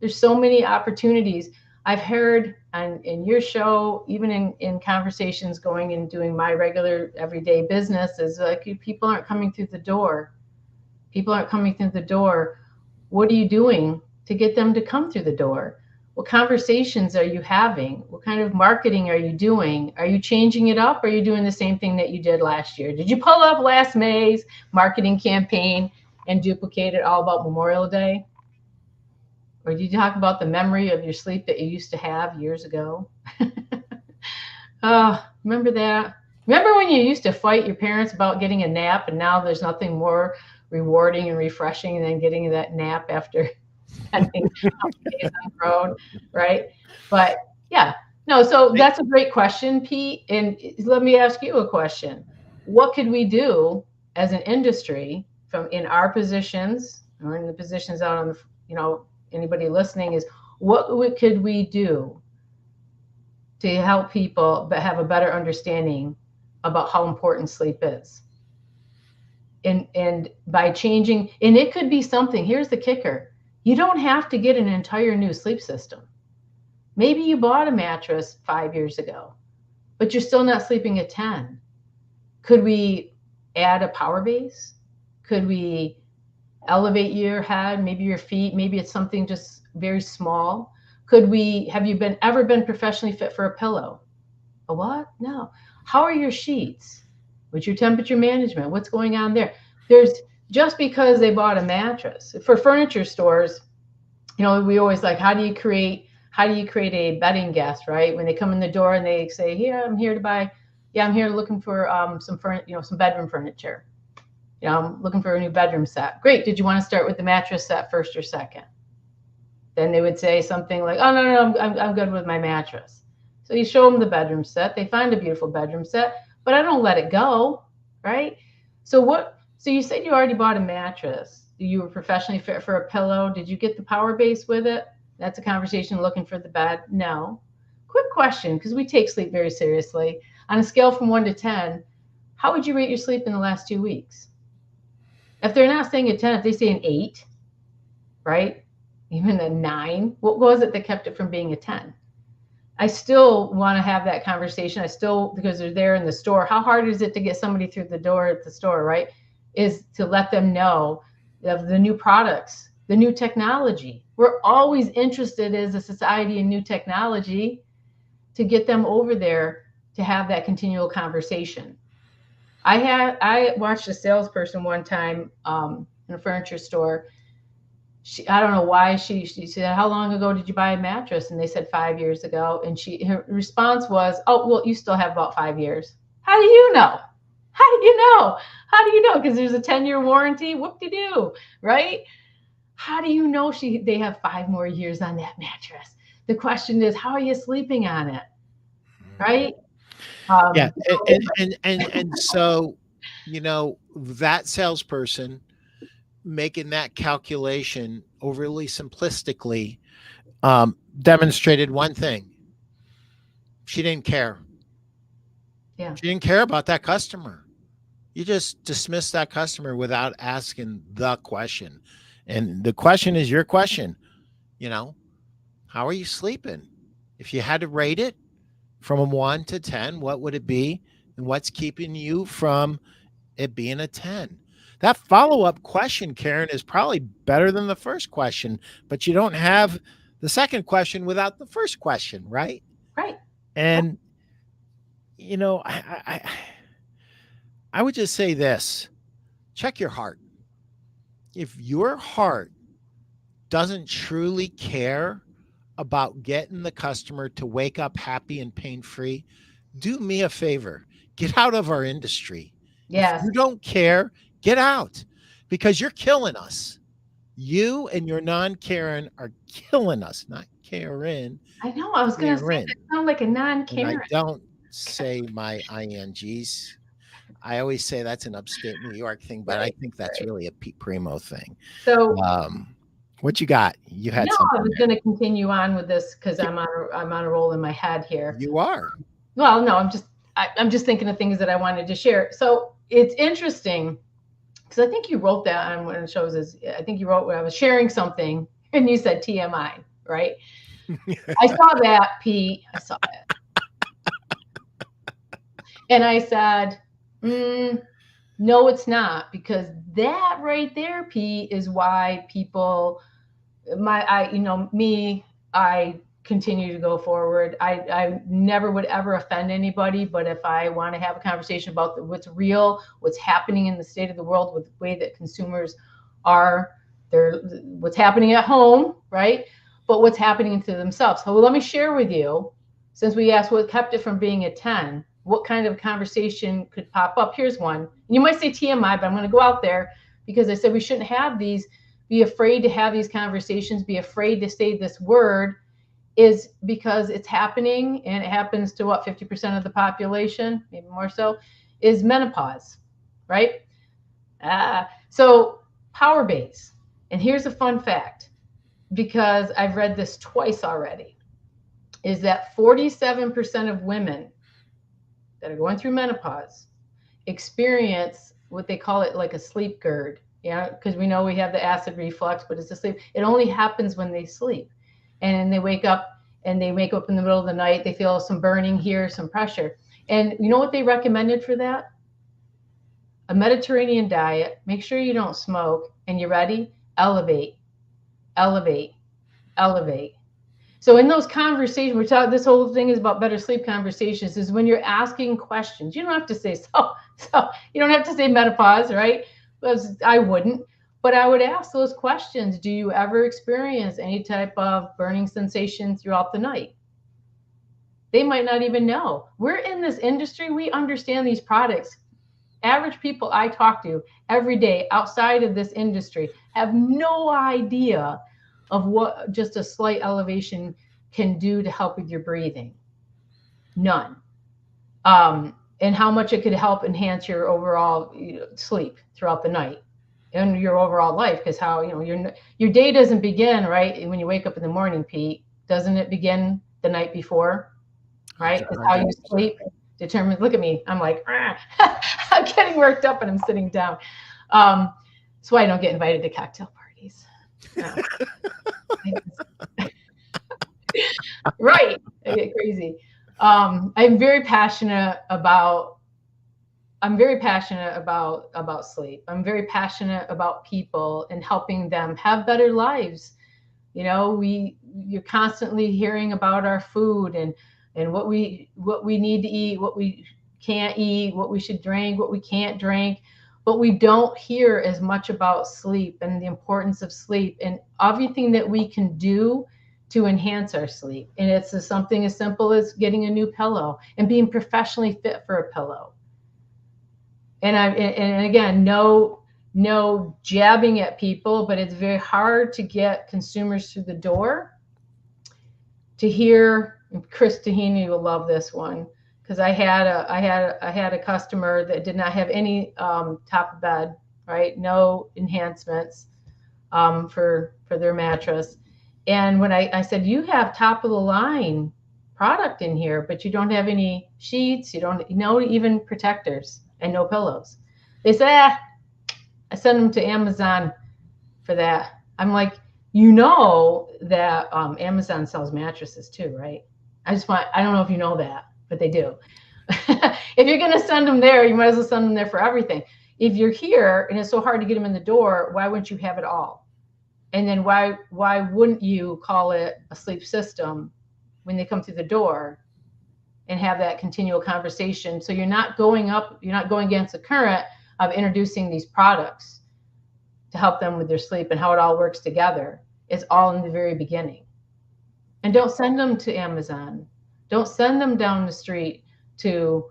There's so many opportunities. I've heard in your show, even in conversations going and doing my regular everyday business, is like people aren't coming through the door. People aren't coming through the door. What are you doing to get them to come through the door? What conversations are you having? What kind of marketing are you doing? Are you changing it up? Or are you doing the same thing that you did last year? Did you pull up last May's marketing campaign and duplicate it all about Memorial Day? Or did you talk about the memory of your sleep that you used to have years ago? Remember that? Remember when you used to fight your parents about getting a nap, and now there's nothing more rewarding and refreshing than getting that nap after spending a couple days on the road, right? But yeah, no, so I, that's a great question, Pete. And let me ask you a question. What could we do as an industry from in our positions or in the positions out on the, anybody listening is could we do to help people but have a better understanding about how important sleep is? And by changing, and it could be something, here's the kicker. You don't have to get an entire new sleep system. Maybe you bought a mattress 5 years ago, but you're still not sleeping at 10. Could we add a power base? Could we elevate your head, maybe your feet, maybe it's something just very small? Have you ever been professionally fit for a pillow? A what? No. How are your sheets? What's your temperature management? What's going on there? There's just because they bought a mattress. For furniture stores, we always like, how do you create a bedding guest, right? When they come in the door and they say, "Yeah, I'm here to buy. Yeah, I'm here looking for some bedroom furniture. I'm looking for a new bedroom set." Great. Did you want to start with the mattress set first or second? Then they would say something like, "Oh, no, I'm good with my mattress." So you show them the bedroom set. They find a beautiful bedroom set, but I don't let it go, right? So you said you already bought a mattress. You were professionally fit for a pillow. Did you get the power base with it? That's a conversation looking for the bed. No. Quick question, because we take sleep very seriously. On a scale from 1 to 10, how would you rate your sleep in the last 2 weeks? If they're not saying a 10, if they say an 8, right? Even a 9, what was it that kept it from being a 10? I still want to have that conversation. Because they're there in the store, how hard is it to get somebody through the door at the store, right? Is to let them know of the new products, the new technology. We're always interested as a society in new technology to get them over there to have that continual conversation. I watched a salesperson one time in a furniture store. I don't know why she said, "How long ago did you buy a mattress?" And they said 5 years ago. And her response was, "Oh, well, you still have about 5 years." How do you know? How do you know? How do you know? Because there's a 10-year warranty. Whoop-de-doo, right? How do you know they have 5 more years on that mattress? The question is, how are you sleeping on it, right? yeah, Um, and so that salesperson making that calculation overly simplistically demonstrated one thing: She didn't care. Yeah. She didn't care about that customer. You just dismiss that customer without asking the question. And the question is your question, you know, how are you sleeping? If you had to rate it from a 1 to 10, what would it be? And what's keeping you from it being a 10? That follow-up question, Karen, is probably better than the first question, but you don't have the second question without the first question, right? Right. And you know, I would just say this: check your heart. If your heart doesn't truly care about getting the customer to wake up happy and pain free, do me a favor, get out of our industry. If Yes. you don't care, get out because you're killing us. You and your non Karen are killing us, not Karen. I know. I was going to say Karen. that sound like a And I non-Karen. don't say my INGs. I always say that's an upstate New York thing, but I think that's really a Pete Primeau thing. So What you got? You had no, I something was there. going to continue on with this because I'm on a roll in my head here. You are. Well, no, I'm just thinking of things that I wanted to share. So it's interesting because I think you wrote that on one of the shows. I think you wrote when I was sharing something and you said TMI, right? I saw that, Pete. I saw it, and I said, no, it's not, because that right there, Pete, is why people. I continue to go forward. I never would ever offend anybody, but if I want to have a conversation about what's real, what's happening in the state of the world with the way that consumers are, what's happening at home, right? But what's happening to themselves. So let me share with you, since we asked what kept it from being a 10, what kind of conversation could pop up. Here's one. And you might say TMI, but I'm going to go out there because I said we shouldn't have these. Be afraid to have these conversations, be afraid to say this word, is because it's happening, and it happens to what, 50% of the population, maybe more so, is menopause, right? So power base. And here's a fun fact, because I've read this twice already, is that 47% of women that are going through menopause experience what they call it like a sleep GERD. Yeah, because we know we have the acid reflux, but it's a sleep. It only happens when they sleep, and they wake up in the middle of the night. They feel some burning here, some pressure, and you know what they recommended for that? A Mediterranean diet. Make sure you don't smoke, and you ready? Elevate, elevate, elevate. So in those conversations, we're talking. This whole thing is about better sleep conversations. Is when you're asking questions. You don't have to say so. You don't have to say menopause, right? I wouldn't, but I would ask those questions. Do you ever experience any type of burning sensation throughout the night? They might not even know. We're in this industry. We understand these products. Average people I talk to every day outside of this industry have no idea of what just a slight elevation can do to help with your breathing. None. And how much it could help enhance your overall sleep throughout the night and your overall life. Because how, your day doesn't begin, right, when you wake up in the morning, Pete. Doesn't it begin the night before, right? Because how you sleep determines. Look at me. I'm like, I'm getting worked up and I'm sitting down. That's why I don't get invited to cocktail parties. Right. I get crazy. I'm very passionate about sleep. I'm very passionate about people and helping them have better lives. You're constantly hearing about our food and what we need to eat, what we can't eat, what we should drink, what we can't drink, but we don't hear as much about sleep and the importance of sleep and everything that we can do to enhance our sleep. And it's something as simple as getting a new pillow and being professionally fit for a pillow. And again, no jabbing at people, but it's very hard to get consumers through the door to hear. Chris Tahini will love this one, because I had a customer that did not have any top of bed, right? No enhancements for their mattress. And when I said, you have top of the line product in here, but you don't have any sheets, you don't know even protectors and no pillows. They say, I send them to Amazon for that. I'm like, you know that Amazon sells mattresses too, right? I don't know if you know that, but they do. If you're going to send them there, you might as well send them there for everything. If you're here and it's so hard to get them in the door, why wouldn't you have it all? And then why wouldn't you call it a sleep system when they come through the door and have that continual conversation? So you're not going against the current of introducing these products to help them with their sleep and how it all works together. It's all in the very beginning. And don't send them to Amazon. Don't send them down the street to,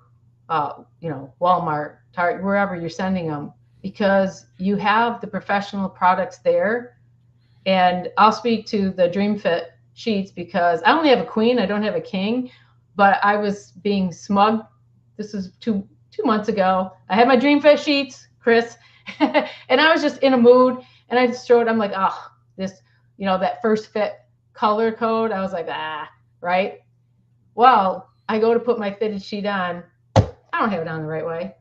Walmart, Target, wherever you're sending them, because you have the professional products there. And I'll speak to the DreamFit sheets because I only have a queen. I don't have a king, but I was being smug. This is two months ago. I had my DreamFit sheets, Chris, and I was just in a mood and I just showed, I'm like, this, that first fit color code. I was like, right. Well, I go to put my fitted sheet on. I don't have it on the right way.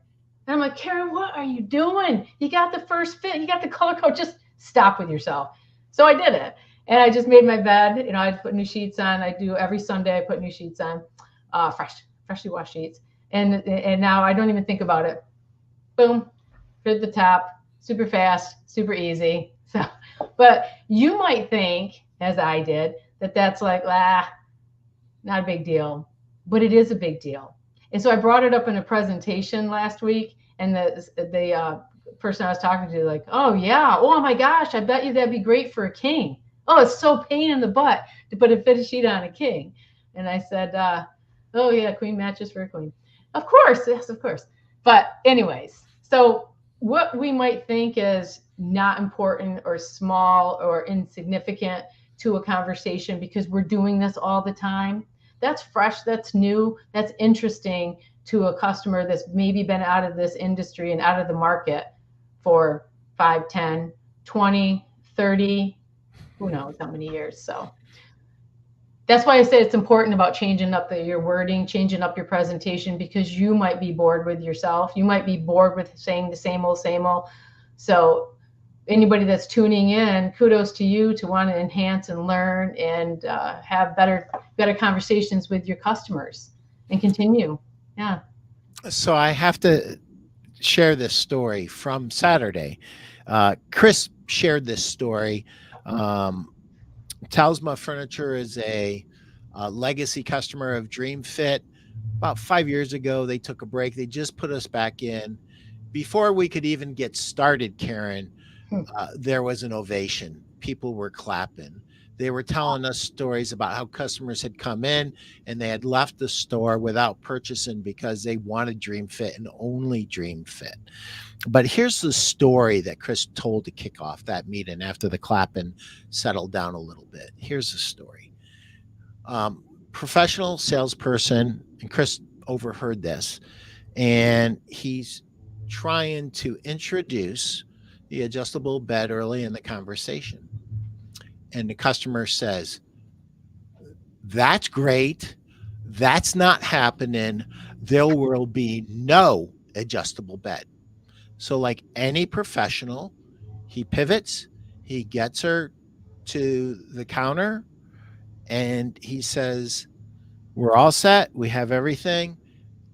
And I'm like, Karen, what are you doing? You got the first fit. You got the color code. Just stop with yourself. So I did it. And I just made my bed. I put new sheets on. I do every Sunday. I put new sheets on, freshly washed sheets. And now I don't even think about it. Boom, fit the top, super fast, super easy. So, but you might think, as I did, that that's like, not a big deal, but it is a big deal. And so I brought it up in a presentation last week, and the person I was talking to, like, oh yeah, oh my gosh, I bet you that'd be great for a king. Oh, it's so pain in the butt to put a fitted sheet on a king. And I said, oh yeah, queen mattress for a queen. Of course, yes, of course. But anyways, so what we might think is not important or small or insignificant to a conversation because we're doing this all the time, that's fresh, that's new, that's interesting to a customer that's maybe been out of this industry and out of the market for 5, 10, 20, 30, who knows how many years. So that's why I say it's important about changing up your wording, changing up your presentation, because you might be bored with yourself. You might be bored with saying the same old, same old. So anybody that's tuning in, kudos to you to want to enhance and learn and have better conversations with your customers and continue. Yeah. So I have to share this story from Saturday. Chris shared this story. Talisman Furniture is a legacy customer of DreamFit. About 5 years ago, they took a break. They just put us back in. Before we could even get started, Karen, there was an ovation. People were clapping. They were telling us stories about how customers had come in and they had left the store without purchasing because they wanted DreamFit and only DreamFit. But here's the story that Chris told to kick off that meeting after the clapping settled down a little bit. Here's the story. Professional salesperson, and Chris overheard this, and he's trying to introduce the adjustable bed early in the conversation. And the customer says, that's great. That's not happening. There will be no adjustable bed. So like any professional, he pivots, he gets her to the counter, and he says, we're all set. We have everything.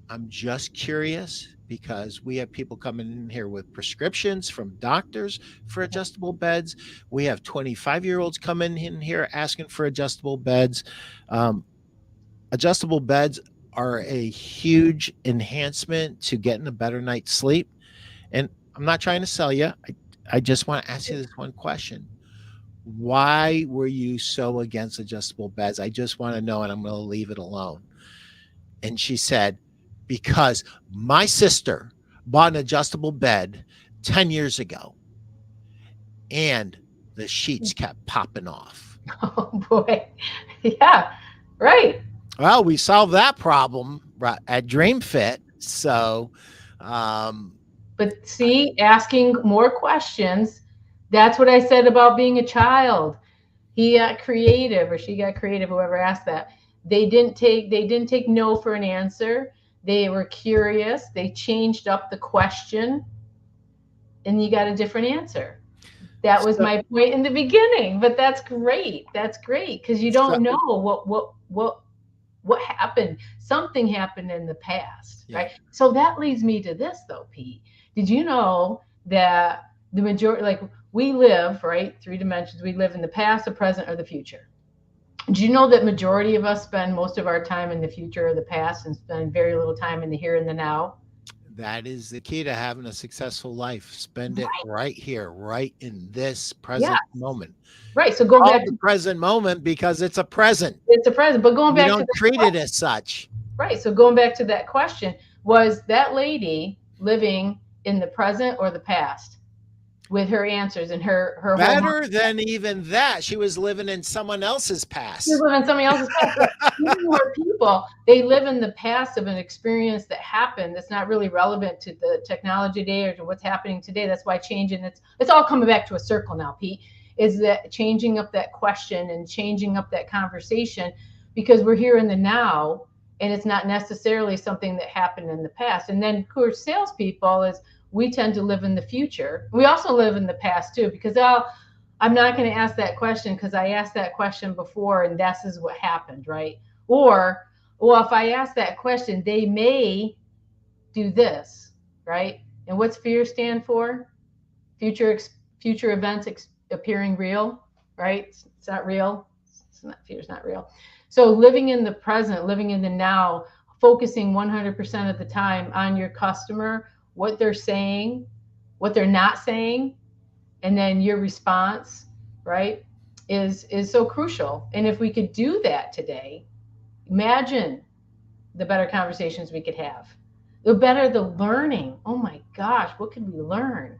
I'm just curious because we have people coming in here with prescriptions from doctors for adjustable beds. We have 25-year-olds coming in here asking for adjustable beds. Adjustable beds are a huge enhancement to getting a better night's sleep. And I'm not trying to sell you. I just want to ask you this one question. Why were you so against adjustable beds? I just want to know, and I'm going to leave it alone. And she said, because my sister bought an adjustable bed 10 years ago and the sheets kept popping off. Oh boy. Yeah, right. Well, we solved that problem at DreamFit. So, but see, asking more questions, that's what I said about being a child. He got creative, or she got creative, whoever asked that. They didn't take no for an answer. They were curious. They changed up the question, and you got a different answer. That was So, my point in the beginning. But that's great. That's great because you so don't know what happened. Something happened in the past, yeah, right? So that leads me to this, though, Pete. Did you know that the majority, like we live, right, three dimensions? We live in the past, the present, or the future. Do you know that majority of us spend most of our time in the future or the past and spend very little time in the here and the now? that is the key to having a successful life. Spend it Right. right here, right in this Yeah. present moment. Right. So It's going called back the to present moment because it's a present. it's a present, but going You back to don't the treat it question, as such. right. So going back to that question, was that lady living in the present or the past with her answers and her whole mind? Better than even that, she was living in someone else's You past. live in somebody else's past. But even more people, they live in the past of an experience that happened that's not really relevant to the technology today or to what's happening today. That's why changing it's all coming back to a circle now, Pete. Is that changing up that question and changing up that conversation because we're here in the now and it's not necessarily something that happened in the past. And then, of course, salespeople is we tend to live in the future. We also live in the past too because I'm not going to ask that question because I asked that question before and this is what happened, right? Or, well, if I ask that question, they may do this, right? And what's fear stand for? Future future events appearing real, right? It's not real. It's not fear's not real. So living in the present, living in the now, focusing 100% of the time on your customer, what they're saying, what they're not saying, and then your response, right, is so crucial. And if we could do that today, imagine the better conversations we could have, the better the learning. Oh my gosh, what could we learn?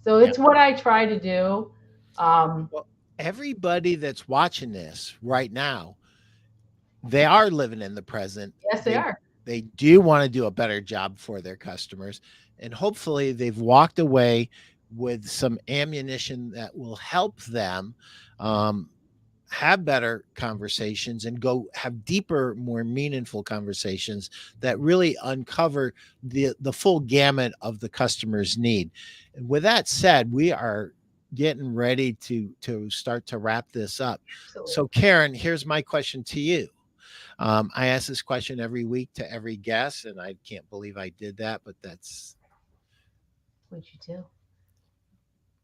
So Yeah. it's what I try to do. um, Well, everybody that's watching this right now, they are living in the present. yes, they are. They do want to do a better job for their customers, and hopefully they've walked away with some ammunition that will help them um, have better conversations and go have deeper, more meaningful conversations that really uncover the full gamut of the customer's need. And with that said, we are getting ready to start to wrap this up. Absolutely. So, Karen, here's my question to you. I ask this question every week to every guest, and I can't believe I did that, but that's What'd you do?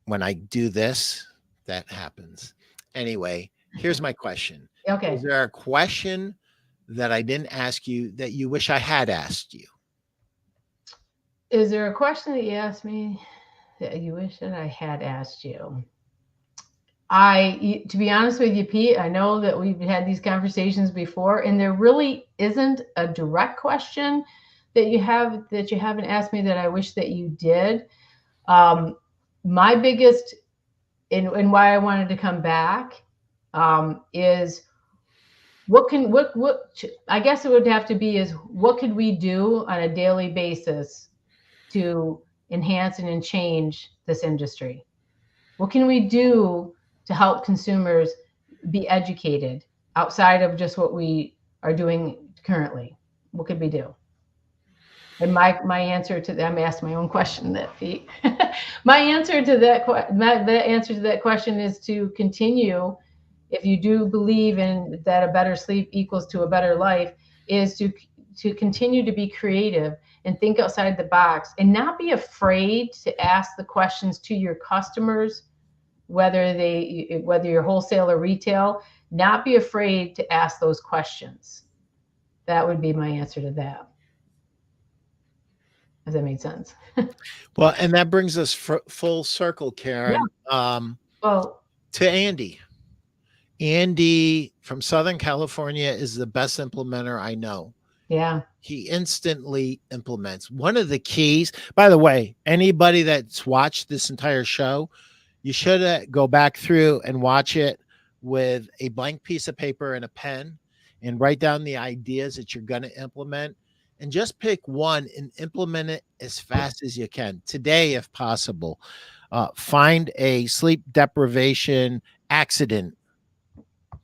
when I do this, that happens. Anyway, here's my question. Is Okay. there a question that I didn't ask you that you wish I had asked you? Is there a question that you asked me that you wish that I had asked you? To be honest with you, Pete, I know that we've had these conversations before, and there really isn't a direct question that you haven't asked me that I wish that you did. Um, my biggest and why I wanted to come back is what I guess it would have to be is what could we do on a daily basis to enhance and change this industry? What can we do to help consumers be educated outside of just what we are doing currently? What could we do? And my answer to that, I'm asked my own question that Pete. My answer to the answer to that question is to continue. If you do believe in that a better sleep equals to a better life, is to continue to be creative and think outside the box and not be afraid to ask the questions to your customers, whether you're wholesale or retail. Not be afraid to ask those questions. That would be my answer to that. Has that made sense? Well, and that brings us full circle, Yeah. Karen, Well, to Andy. Andy from Southern California is the best implementer I know. yeah. He instantly implements. One of the keys, by the way, anybody that's watched this entire show, you should go back through and watch it with a blank piece of paper and a pen and write down the ideas that you're going to implement and just pick one and implement it as fast as you can today, if possible. Find a sleep deprivation accident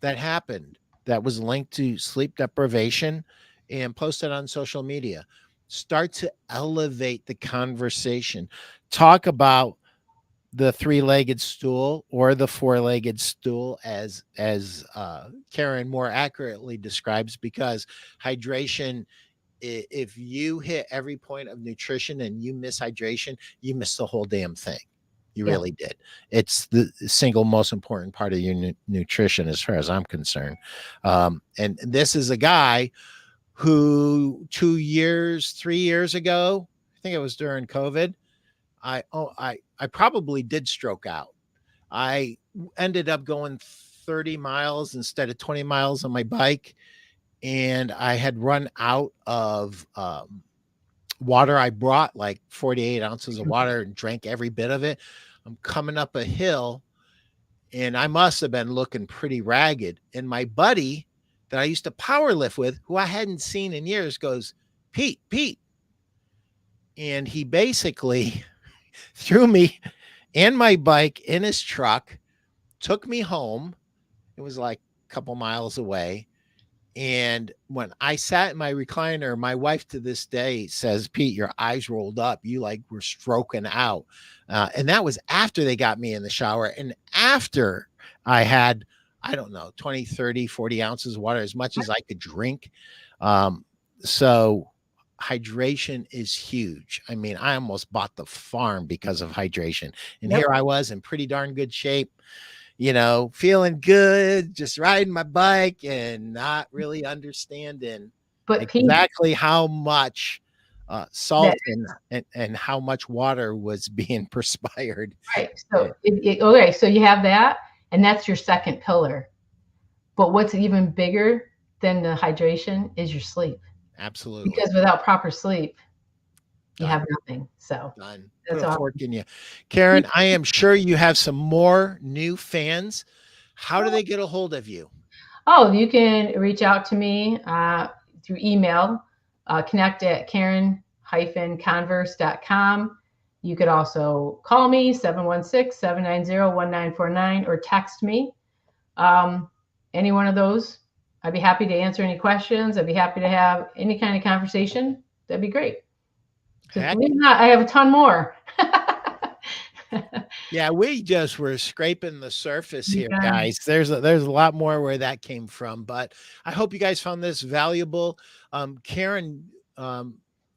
that happened. that was linked to sleep deprivation and post it on social media. Start to elevate the conversation. Talk about the three-legged stool or the four-legged stool as Karen more accurately describes, because hydration, if you hit every point of nutrition and you miss hydration, you miss the whole damn thing. You Yeah. really did. It's the single most important part of your nutrition, as far as I'm concerned. And this is a guy who 2 years, 3 years ago, I think it was during COVID, I probably did stroke out. I ended up going 30 miles instead of 20 miles on my bike, and I had run out of water. I brought like 48 ounces of water and drank every bit of it. I'm coming up a hill, and I must have been looking pretty ragged. And my buddy that I used to power lift with, who I hadn't seen in years, goes, Pete. And he basically threw me and my bike in his truck, took me home. It was like a couple miles away. And when I sat in my recliner, my wife to this day says, Pete, your eyes rolled up. You like were stroking out. And that was after they got me in the shower. And after I had, I don't know, 20, 30, 40 ounces of water, as much as I could drink. So hydration is huge. I mean, I almost bought the farm because of hydration. And Yep. here I was in pretty darn good shape, feeling good, just riding my bike and not really understanding But Pete, exactly how much salt that, and how much water was being perspired. right. So okay, so you have that, and that's your second pillar. But what's even bigger than the hydration is your sleep. Absolutely. Because without proper sleep, you Done. have nothing. So Done. that's Put a awesome. fork in you. Karen, I am sure you have some more new fans. How do they get a hold of you? Oh, you can reach out to me through email, connect at Karen-Converse.com. You could also call me, 716-790-1949, or text me. Any one of those. I'd be happy to answer any questions. I'd be happy to have any kind of conversation. That'd be great. Because believe it or not, I have a ton more. Yeah, we just were scraping the surface here, Yeah. guys. There's a lot more where that came from, but I hope you guys found this valuable. Karen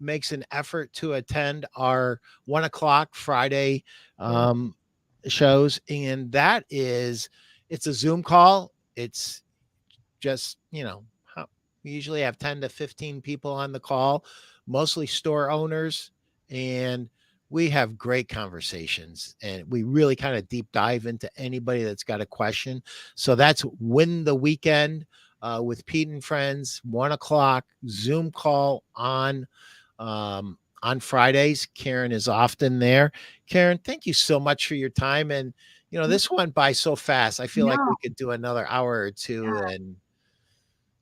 makes an effort to attend our 1 o'clock Friday shows, and it's a Zoom call. It's just, we usually have 10 to 15 people on the call, mostly store owners, and we have great conversations, and we really kind of deep dive into anybody that's got a question. So that's Win the Weekend with Pete and Friends, 1 o'clock Zoom call on Fridays. Karen is often there. Karen, thank you so much for your time. And, this went by so fast. I feel like we could do another hour or two, and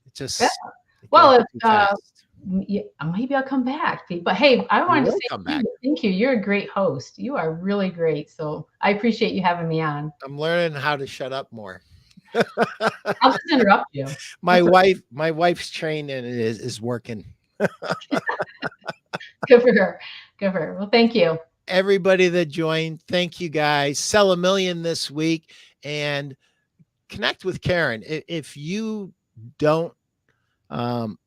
it just, well, maybe I'll come back, Pete. But hey, I wanted to say thank you. You're a great host. You are really great. So I appreciate you having me on. I'm learning how to shut up more. I'll just interrupt you. My wife's training is working. Good for her. Good for her. Well, thank you. Everybody that joined, thank you guys. Sell a million this week and connect with Karen. If you don't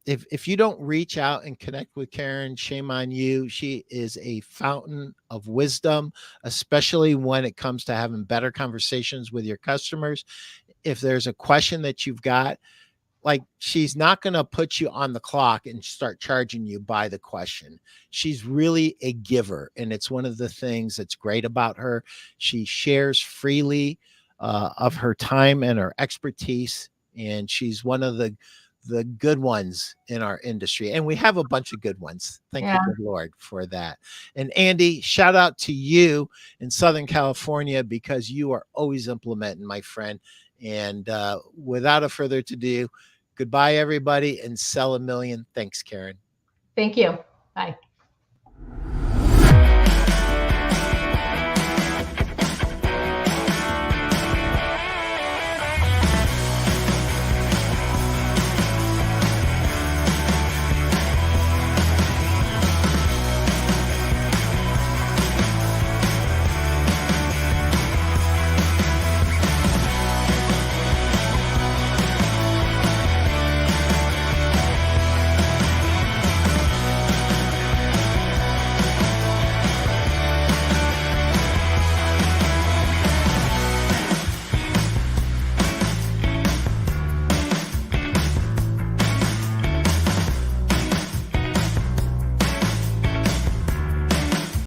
if you don't reach out and connect with Karen, shame on you. She is a fountain of wisdom, especially when it comes to having better conversations with your customers. If there's a question that you've got, like, she's not going to put you on the clock and start charging you by the question. She's really a giver, and it's one of the things that's great about her. She shares freely of her time and her expertise, and she's one of the good ones in our industry, and we have a bunch of good ones. Thank the good Lord for that. And Andy, shout out to you in Southern California, because you are always implementing, my friend. And without a further ado, goodbye, everybody, and sell a million. Thanks, Karen. Thank you. Bye.